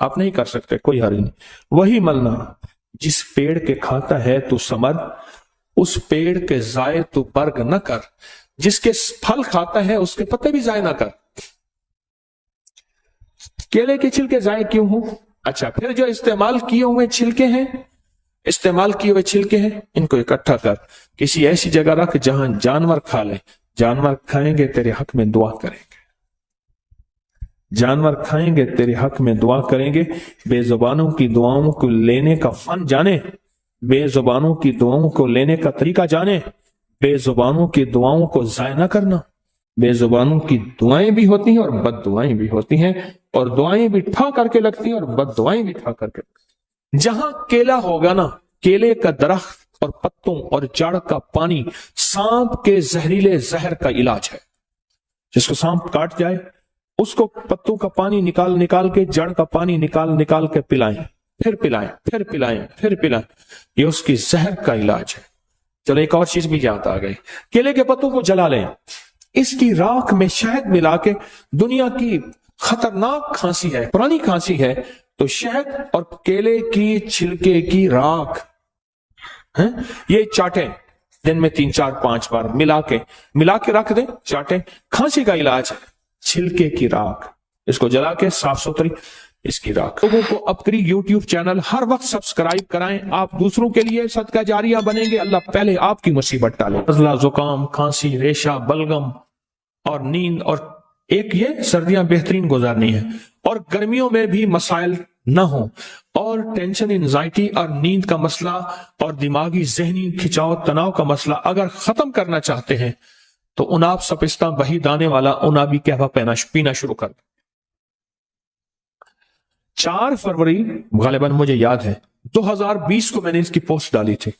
آپ نہیں کر سکتے، کوئی حرج نہیں. وہی ملنا جس پیڑ کے کھاتا ہے تو ثمر، اس پیڑ کے ضائع تو برگ نہ کر، جس کے پھل کھاتا ہے اس کے پتے بھی ضائع نہ کر. کیلے کے چھلکے ضائع کیوں ہوں؟ اچھا، پھر جو استعمال کیے ہوئے چھلکے ہیں، ان کو اکٹھا کر، کسی ایسی جگہ رکھ جہاں جانور کھا لیں. جانور کھائیں گے تیرے حق میں دعا کریں گے، جانور کھائیں گے تیرے حق میں دعا کریں گے. بے زبانوں کی دعاؤں کو لینے کا فن جانے، بے زبانوں کی دعاؤں کو لینے کا طریقہ جانے. بے زبانوں کی دعاؤں کو ضائع نہ کرنا. بے زبانوں کی دعائیں بھی ہوتی ہیں اور بد دعائیں بھی ہوتی ہیں، اور دعائیں بھی ٹھا کر کے لگتی ہیں اور بد دعائیں بھی ٹھا کر کے لگتی ہیں. جہاں کیلا ہوگا نا، کیلے کا درخت اور پتوں اور جڑ کا پانی سانپ کے زہریلے زہر کا علاج ہے. جس کو سانپ کاٹ جائے اس کو پتوں کا پانی نکال کے، جڑ کا پانی نکال کے پلائیں، پھر پلائیں. یہ اس کی زہر کا علاج ہے. چلو ایک اور چیز بھی یاد آ گئی. کیلے کے پتوں کو جلا لیں، اس کی راکھ میں شہد ملا کے، دنیا کی خطرناک کھانسی ہے، پرانی کھانسی ہے، تو شہد اور کیلے کی چھلکے کی راکھ یہ چاٹیں، دن میں 3 4 5 بار ملا کے رکھ دیں، چاٹیں. کھانسی کا علاج ہے چھلکے کی راکھ. اس کو جلا کے صاف ستھری اس کی راکھ. لوگوں کو اپکری یوٹیوب چینل ہر وقت سبسکرائب کرائیں. آپ دوسروں کے لیے صدقہ جاریہ بنیں گے، اللہ پہلے آپ کی مصیبت ڈالے. نزلہ، زکام، کھانسی، ریشہ، بلغم اور نیند، اور ایک یہ سردیاں بہترین گزارنی ہے، اور گرمیوں میں بھی مسائل نہ ہوں، اور ٹینشن، انزائٹی اور نیند کا مسئلہ اور دماغی ذہنی کھچاؤ تناؤ کا مسئلہ اگر ختم کرنا چاہتے ہیں تو اناب سپستہ بہی دانے والا انابی قہوہ پینا شروع کر. 4 فروری غالباً مجھے یاد ہے 2020 کو میں نے اس کی پوسٹ ڈالی تھی،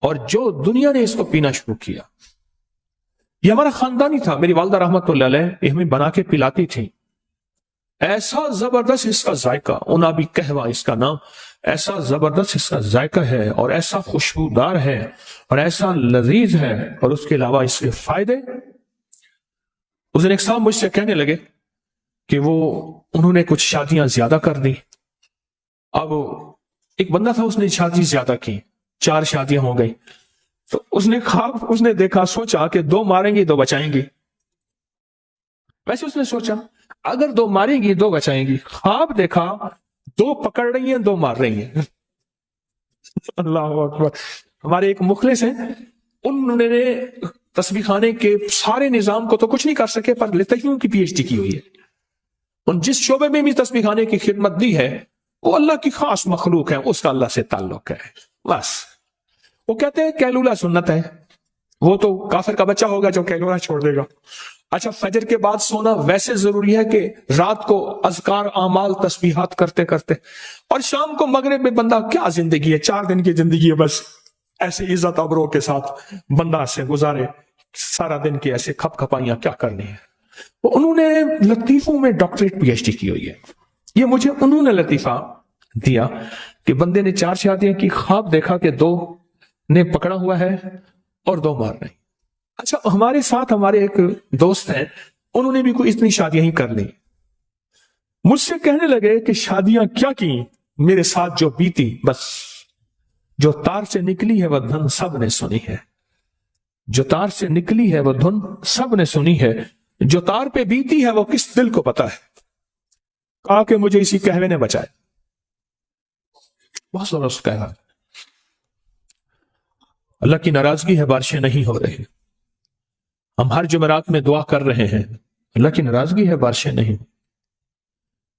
اور جو دنیا نے اس کو پینا شروع کیا، یہ ہمارا خاندانی تھا. میری والدہ رحمت اللہ علیہ یہ ہمیں بنا کے پلاتی تھی. ایسا زبردست اس کا ذائقہ، انابی قہوہ اس کا نام، ایسا زبردست اس کا ذائقہ ہے، اور ایسا خوشبودار ہے، اور ایسا لذیذ ہے، اور اس کے علاوہ اس کے فائدے. اس دن ایک صاحب مجھ سے کہنے لگے کہ انہوں نے کچھ شادیاں زیادہ کر دی. اب ایک بندہ تھا، اس نے شادی زیادہ کی، 4 شادیاں ہو گئی. تو اس نے دیکھا، سوچا کہ 2 ماریں گی 2 بچائیں گی. ویسے اس نے سوچا اگر 2 ماریں گی 2 بچائیں گی. خواب دیکھا 2 پکڑ رہی ہیں 2 مار رہی ہیں. اللہ اکبر. ہمارے ایک مخلص ہیں، انہوں نے تسبیح خانے کے سارے نظام کو تو کچھ نہیں کر سکے، پر لطیفوں کی PhD کی ہوئی ہے. ان جس شعبے میں بھی تسبیح خانے کی خدمت دی ہے، وہ اللہ کی خاص مخلوق ہے، اس کا اللہ سے تعلق ہے. بس وہ کہتے ہیں کیلولہ سنت ہے. وہ تو کافر کا بچہ ہوگا جو کیلولہ چھوڑ دے گا. اچھا، فجر کے بعد سونا ویسے ضروری ہے کہ رات کو اذکار، اعمال، تسبیحات کرتے کرتے، اور شام کو مغرب میں بندہ کیا زندگی ہے، 4 دن کی زندگی ہے، بس ایسے عزت ابرو کے ساتھ بندہ سے گزارے سارا دن کی ایسے کھپ کھپائیاں کیا کرنی ہے. انہوں نے لطیفوں میں ڈاکٹریٹ PhD کی ہوئی ہے. یہ مجھے انہوں نے لطیفہ دیا کہ بندے نے 4 شادیاں کی، خواب دیکھا کہ 2 نے پکڑا ہوا ہے اور 2 مار رہے ہیں. اچھا، ہمارے ساتھ ہمارے ایک دوست ہیں، انہوں نے بھی کوئی اتنی شادیاں ہی کر لی. مجھ سے کہنے لگے کہ شادیاں کیا کی، میرے ساتھ جو بیتی، بس جو تار سے نکلی ہے وہ دھن سب نے سنی ہے. جو تار سے نکلی ہے وہ دھن سب نے سنی ہے، جو تار پہ بیتی ہے وہ کس دل کو پتا ہے. کہا کہ مجھے اسی قہوے نے بچائے. بہت زبردست قہوہ. اللہ کی ناراضگی ہے، بارشیں نہیں ہو رہی. ہم ہر جمعرات میں دعا کر رہے ہیں، اللہ کی ناراضگی ہے، بارشیں نہیں.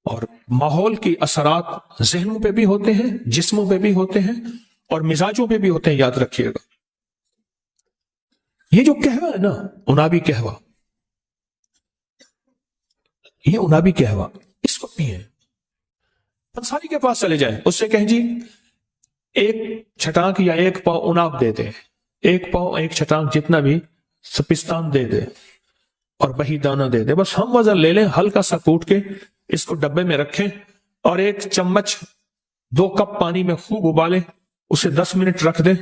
اور ماحول کی اثرات ذہنوں پہ بھی ہوتے ہیں، جسموں پہ بھی ہوتے ہیں، اور مزاجوں پہ بھی ہوتے ہیں. یاد رکھیے گا، یہ جو قہوہ ہے نا، انابی قہوہ، یہ انابی قہوہ، اس کو پیئیں. پنساری کے پاس چلے جائیں، اس سے کہیں جی 1 چھٹانک یا 1 پاؤ اناب دے دے، 1 پاؤ 1 چھٹانک جتنا بھی سپستان دے دے، اور بہی دانہ دے دے. بس ہم وزن لے لیں، ہلکا سا کوٹ کے اس کو ڈبے میں رکھیں، اور 1 چمچ 2 کپ پانی میں خوب ابالیں، اسے 10 منٹ رکھ دیں،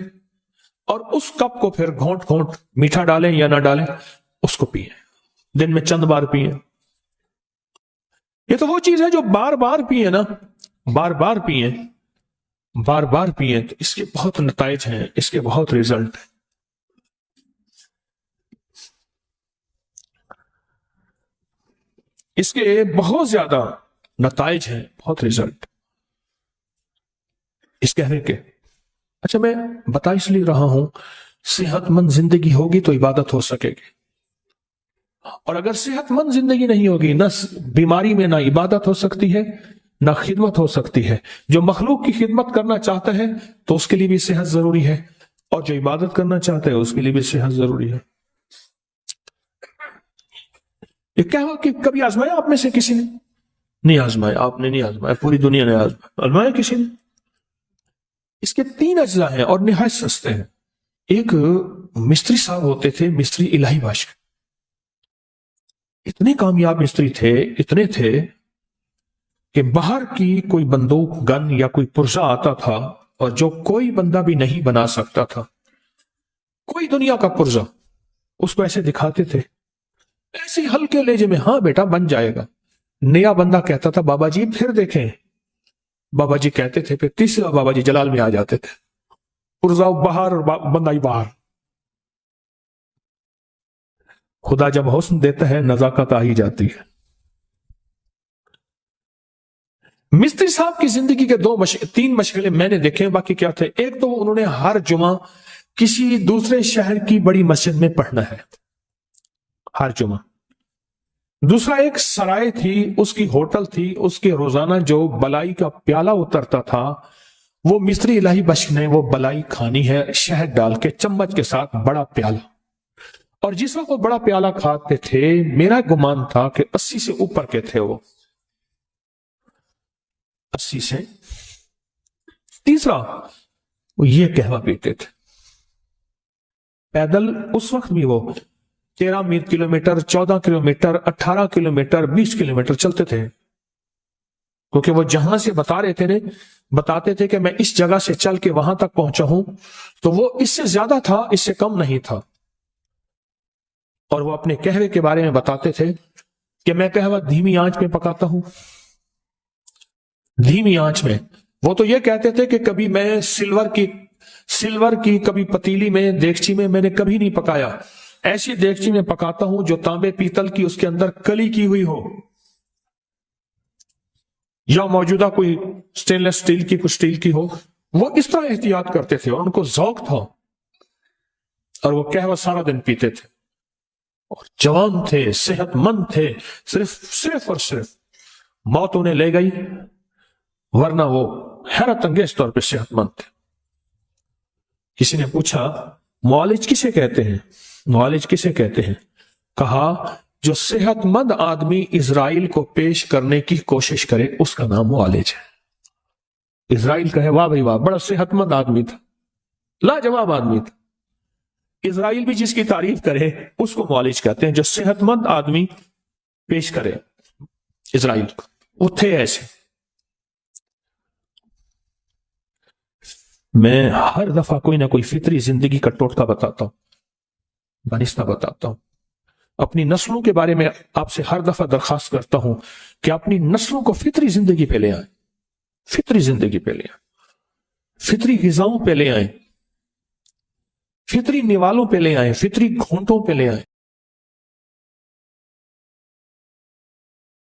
اور اس کپ کو پھر گھونٹ گھونٹ میٹھا ڈالیں یا نہ ڈالیں اس کو پیئیں. دن میں چند بار پیئیں. یہ تو وہ چیز ہے جو بار بار پیے نا، بار بار پیے، بار بار پیے تو اس کے بہت نتائج ہیں، اس کے بہت ریزلٹ ہیں۔ اس کے بہت زیادہ نتائج ہیں، بہت ریزلٹ اس کہنے کے۔ اچھا میں بتا اس لیے رہا ہوں، صحت مند زندگی ہوگی تو عبادت ہو سکے گی، اور اگر صحت مند زندگی نہیں ہوگی، نہ بیماری میں نہ عبادت ہو سکتی ہے نہ خدمت ہو سکتی ہے۔ جو مخلوق کی خدمت کرنا چاہتا ہے تو اس کے لیے بھی صحت ضروری ہے، اور جو عبادت کرنا چاہتا ہے اس کے لیے بھی صحت ضروری ہے۔ یہ کیا ہوا کہ کبھی آزمایا آپ میں سے کسی نے؟ نہیں آزمایا، آپ نے نہیں آزمایا، پوری دنیا نے آزمایا کسی نے؟ اس کے 3 اجزاء ہیں اور نہایت سستے ہیں۔ ایک مستری صاحب ہوتے تھے، مستری الہی باشا، اتنے کامیاب مستری تھے، اتنے تھے کہ باہر کی کوئی بندوق، گن یا کوئی پرزہ آتا تھا اور جو کوئی بندہ بھی نہیں بنا سکتا تھا، کوئی دنیا کا پرزہ، اس کو ایسے دکھاتے تھے ایسے ہلکے لہجے میں، ہاں بیٹا بن جائے گا۔ نیا بندہ کہتا تھا بابا جی پھر دیکھیں، بابا جی کہتے تھے، پھر تیسرا بابا جی جلال میں آ جاتے تھے، پرزہ باہر اور بندہ ہی باہر۔ خدا جب حسن دیتا ہے نزاکت آ ہی جاتی ہے۔ مستری صاحب کی زندگی کے 3 مشغلے میں نے دیکھے، باقی کیا تھے؟ ایک تو انہوں نے ہر جمعہ کسی دوسرے شہر کی بڑی مسجد میں پڑھنا ہے، ہر جمعہ۔ دوسرا ایک سرائے تھی، اس کی ہوٹل تھی، اس کے روزانہ جو بلائی کا پیالہ اترتا تھا، وہ مستری الہی بخش نے وہ بلائی کھانی ہے، شہد ڈال کے چمچ کے ساتھ، بڑا پیالہ۔ اور جس وقت وہ بڑا پیالہ کھاتے تھے، میرا گمان تھا کہ 80 سے اوپر کے تھے وہ، 80 سے۔ تیسرا وہ یہ قہوہ پیتے تھے پیدل، اس وقت بھی وہ 13 کلومیٹر، 14 کلومیٹر، 18 کلومیٹر، 20 کلومیٹر چلتے تھے، کیونکہ وہ جہاں سے بتاتے تھے کہ میں اس جگہ سے چل کے وہاں تک پہنچا ہوں، تو وہ اس سے زیادہ تھا، اس سے کم نہیں تھا۔ اور وہ اپنے قہوے کے بارے میں بتاتے تھے کہ میں قہوہ دھیمی آنچ میں پکاتا ہوں، دھیمی آنچ میں۔ وہ تو یہ کہتے تھے کہ کبھی میں سلور کی کبھی پتیلی میں، دیگچی میں نے کبھی نہیں پکایا، ایسی دیگچی میں پکاتا ہوں جو تانبے پیتل کی، اس کے اندر کلی کی ہوئی ہو، یا موجودہ کوئی سٹینلیس سٹیل کی، کچھ سٹیل کی ہو۔ وہ اس طرح احتیاط کرتے تھے، اور ان کو ذوق تھا، اور وہ قہوہ سارا دن پیتے تھے، اور جوان تھے، صحت مند تھے، صرف اور صرف موت انہیں لے گئی، ورنہ وہ حیرت انگیز طور پہ صحت مند تھے۔ کسی نے پوچھا معالج کسے کہتے ہیں؟ معالج کسے کہتے ہیں؟ کہا جو صحت مند آدمی اسرائیل کو پیش کرنے کی کوشش کرے، اس کا نام معالج ہے۔ اسرائیل کہے واہ بھائی واہ، بڑا صحت مند آدمی تھا، لاجواب آدمی تھا۔ اسرائیل بھی جس کی تعریف کرے اس کو معالج کہتے ہیں، جو صحت مند آدمی پیش کرے اسرائیل کو، وہ تھے ایسے۔ میں ہر دفعہ کوئی نہ کوئی فطری زندگی کا ٹوٹکا بتاتا ہوں، دانستہ بتاتا ہوں۔ اپنی نسلوں کے بارے میں آپ سے ہر دفعہ درخواست کرتا ہوں کہ اپنی نسلوں کو فطری زندگی پہ لے آئیں، فطری زندگی پہ لے آئیں، فطری غذاؤں پہ لے آئیں، فطری نوالوں پہ لے آئیں، فطری گھونٹوں پہ لے آئیں۔